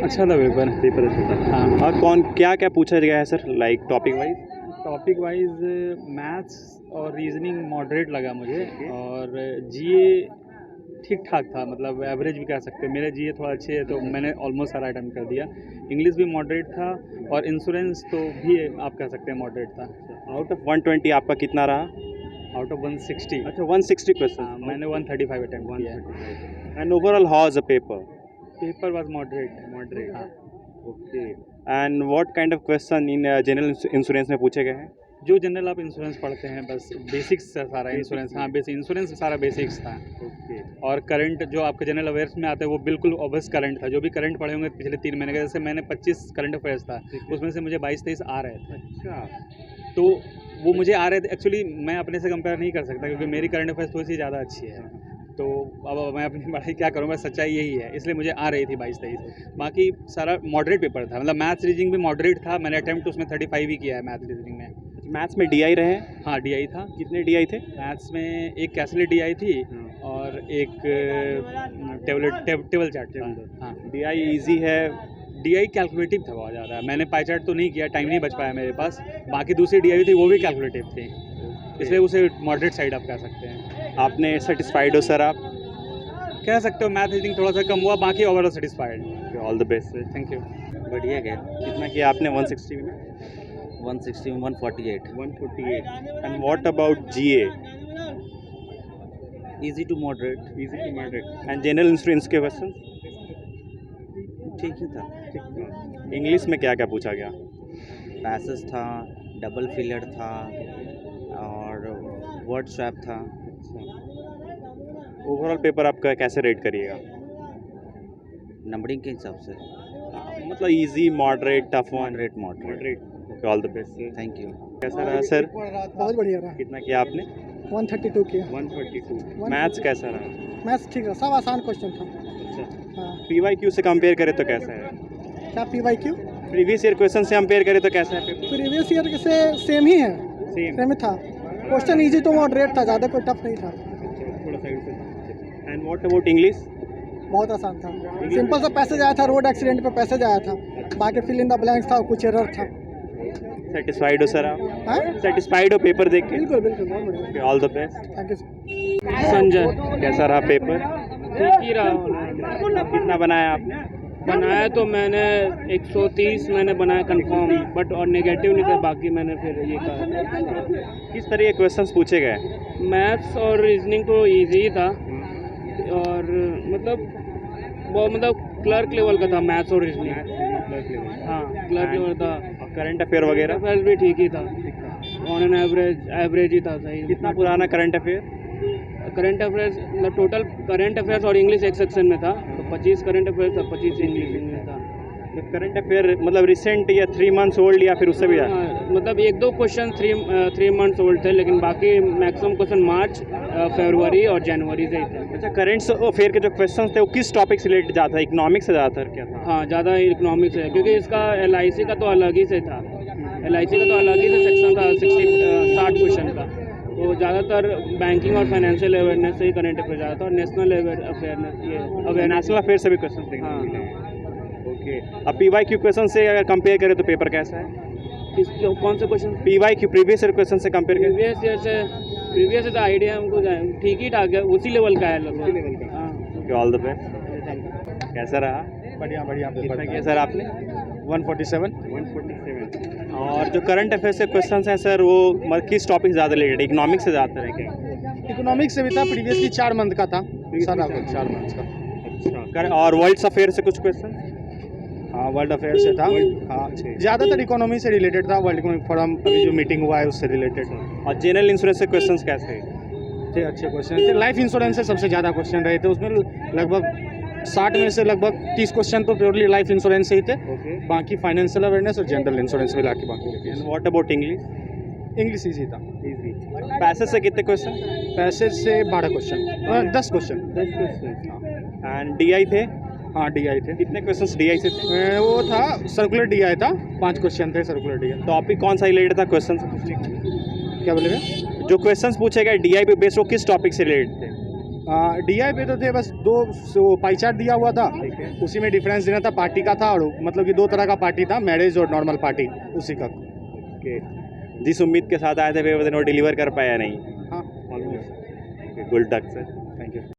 अच्छा था paper. Paper अच्छा था। हाँ, और कौन क्या क्या पूछा गया है sir, like topic wise? Topic wise maths और रीजनिंग मॉडरेट लगा मुझे, और जीए ठीक ठाक था, मतलब एवरेज भी कह सकते हैं। मेरे जीए थोड़ा अच्छे है तो मैंने ऑलमोस्ट सारा अटेम्प्ट कर दिया। इंग्लिश भी मॉडरेट था, और इंश्योरेंस तो भी आप कह सकते हैं मॉडरेट था। आउट ऑफ 120 आपका कितना रहा? Out of 160। अच्छा, 160 हाँ, क्वेश्चन। मैंने 135 अटेम्प्ट किया है। And overall how was the paper? Paper was moderate. Moderate. हाँ, okay. And what kind of question in general insurance में पूछे गए हैं? जो जनरल आप इंश्योरेंस पढ़ते हैं, बस बेसिक्स है सारा इंश्योरेंस। हाँ, बेसिक इंश्योरेंस सारा बेसिक्स था। ओके। और करंट जो आपके जनरल अवेयर्स में आते हैं वो बिल्कुल ऑब्वियस करंट था। जो भी करंट पढ़े होंगे पिछले 3 महीने के, जैसे मैंने 25 करंट अफेयर्स था, उसमें से मुझे 22-23 आ रहे थे। अच्छा। तो वो मुझे आ रहे थे। एक्चुअली मैं अपने से कंपेयर नहीं कर सकता, क्योंकि मेरी करंट अफेयर्स थोड़ी सी ज़्यादा अच्छी है। तो अब मैं अपनी पढ़ाई क्या करूँ, मैं सच्चाई यही है, इसलिए मुझे आ रही थी 22-23। बाकी सारा मॉडरेट पेपर था, मतलब मैथ्स रीजनिंग भी मॉडरेट था। मैंने अटेम्प्ट उसमें 35 ही किया है मैथ्स रीजनिंग में। मैथ्स में डीआई रहे? हाँ, डीआई था। कितने डीआई थे? मैथ्स में एक कैसलेट डीआई थी, और एक टेबल चार्ट था। हाँ, डीआई इजी है? डीआई कैलकुलेटिव था बहुत ज़्यादा। मैंने पाई चार्ट तो नहीं किया, टाइम नहीं बच पाया मेरे पास। बाकी दूसरी डीआई थी, वो भी कैलकुलेटिव थी, इसलिए उसे मॉडरेट साइड आप कह सकते हैं। आपने सेटिस्फाइड हो सर आप? कह सकते हो मैथ रीजनिंग थोड़ा सा कम हुआ, बाकी overall satisfied. All the best sir. Thank you. बढ़िया गया। कितना किया आपने 160 में? 160 में 148। 148। And what about GA? Easy to moderate. Easy to moderate. And general insurance के क्वेश्चन? ठीक ही था। इंग्लिश में क्या क्या पूछा गया? पैसेज था, डबल फिलर था, और वर्ड स्वैप था। ओवरऑल पेपर आपका कैसे रेट करिएगा? नंबरिंग के हिसाब से मतलब easy, moderate, tough one? Moderate moderate. Moderate. All the best sir. Thank you. कैसा रहा सर? बहुत बढ़िया रहा। कितना किया आपने? 132 किया। 142। मैथ्स कैसा रहा? मैथ्स ठीक रहा, सब आसान क्वेश्चन था। अच्छा। हाँ। पीवाईक्यू से कंपेयर करें तो कैसा है? क्या PYQ? प्रीवियस ईयर क्वेश्चन से कंपेयर करें तो कैसा है पेपर? प्रीवियस ईयर से सेम ही है। सेम। सेम ही था। क्वेश्चन इजी टू मॉडरेट था, ज़्यादा कोई टफ नहीं था। थोड़ा साइड से। And what about English? बहुत आसान था। सिंपल सा पैसेज आया था, रोड एक्सीडेंट पे पैसेज आया था, बाकी फिल इन द ब्लैंक्स था और कुछ एरर था। सेटिस्फाइड हो सर आप? हाँ, सेटिस्फाइड हो पेपर देख के? बिल्कुल बिल्कुल, बहुत बढ़िया। All the best. Thank you. Sanjay. कैसा रहा पेपर? ठीक ही रहा। कितना बनाया आपने? बनाया तो मैंने 130 मैंने बनाया कंफर्म, बट और नेगेटिव नहीं था, बाकी मैंने फिर ये कहा। किस तरह के क्वेश्चंस पूछे गए? मैथ्स और रीजनिंग तो इजी ही था, और मतलब वो क्लर्क लेवल का था मैथ्स और रीजनिंग। हाँ, क्लर्क लेवल था। करंट अफेयर वगैरह? अफेयर्स भी ठीक ही था, ऑन एन एवरेज ही था। सही। कितना पुराना करंट अफेयर? करंट अफेयर्स मतलब टोटल करंट अफेयर्स और इंग्लिश एक सेक्शन में था, तो 25 करंट अफेयर्स और 25 इंग्लिश में था। करंट अफेयर मतलब रिसेंट या 3 मंथ्स ओल्ड या फिर उससे भी ज़्यादा? हाँ, मतलब 1-2 क्वेश्चन 3 मंथ्स ओल्ड थे, लेकिन बाकी मैक्सिमम क्वेश्चन मार्च, फरवरी और जनवरी से ही थे। अच्छा, करंट अफेयर के जो क्वेश्चंस थे वो किस टॉपिक से रिलेटेड ज़्यादा था? इकोनॉमिक्स से ज़्यादातर क्या था? हाँ, ज़्यादा इकोनॉमिक्स है, क्योंकि इसका LIC का तो अलग ही से था। LIC का तो अलग ही से सेक्शन था 60 क्वेश्चन का। वो ज़्यादातर बैंकिंग और फाइनेंशियल अवेयरनेस से ही करंट अफेयर ज़्यादा था, और नेशनल अवेयरनेस ये अवेयरनेस। नेशनल अफेयर से भी क्वेश्चन थे? हाँ। ओके। अब PYQ क्वेश्चन से अगर कंपेयर करें तो पेपर कैसा है? कौन से question? PYQ previous year question से कंपेयर करें? प्रीवियस ईयर से आइडिया हमको ठीक ही ठाक है, उसी लेवल का है लगभग। हाँ। All the best. कैसा रहा? बढ़िया बढ़िया। कितना किया सर आपने? 147। 147। और जो करंट अफेयर से क्वेश्चंस हैं सर, वो किस टॉपिक से ज़्यादा रिलेटेड? इकोनॉमिक्स से ज़्यादा है क्या? इकोनॉमिक्स से भी था, प्रीवियसली 4 मंथ का था, सारा 4 मंथ का। अच्छा। और वर्ल्ड अफेयर से कुछ क्वेश्चन? हाँ, वर्ल्ड अफेयर से था। हाँ, ज़्यादातर इकोनॉमी से रिलेटेड था। वर्ल्ड इकोनॉमिक फोरम अभी जो मीटिंग हुआ है उससे रिलेटेड। और जनरल इंश्योरेंस से क्वेश्चंस कैसे थे? अच्छे क्वेश्चन थे। लाइफ इंश्योरेंस से सबसे ज़्यादा क्वेश्चन रहे थे, उसमें लगभग 60 में से लगभग 30 क्वेश्चन तो प्योरली लाइफ इंश्योरेंस से ही थे। बाकी फाइनेंशियल अवेयरनेस और जनरल इंश्योरेंस मिला के बाकी। What about English? English easy था। पैसेज से कितने क्वेश्चन? पैसेज से 12 question, 10 question. 10 question. And DI थे? हाँ, DI थे। कितने क्वेश्चंस DI से थे? वो था सर्कुलर DI था, 5 क्वेश्चन थे सर्कुलर DI। टॉपिक कौन सा रिलेटेड था क्वेश्चन से? क्या बोलेगा? जो क्वेश्चंस पूछे गए DI पे बेस्ड, वो किस टॉपिक से रिलेटेड थे? DI पे तो थे बस दो पाई चार्ट दिया हुआ था, ठीक है। उसी में डिफरेंस देना था पार्टी का था, और मतलब कि दो तरह का पार्टी था, मैरिज और नॉर्मल पार्टी, उसी का। ओके, जिस उम्मीद के साथ आए थे वो डिलीवर कर पाया नहीं। हाँ almost. Good luck sir. Thank you.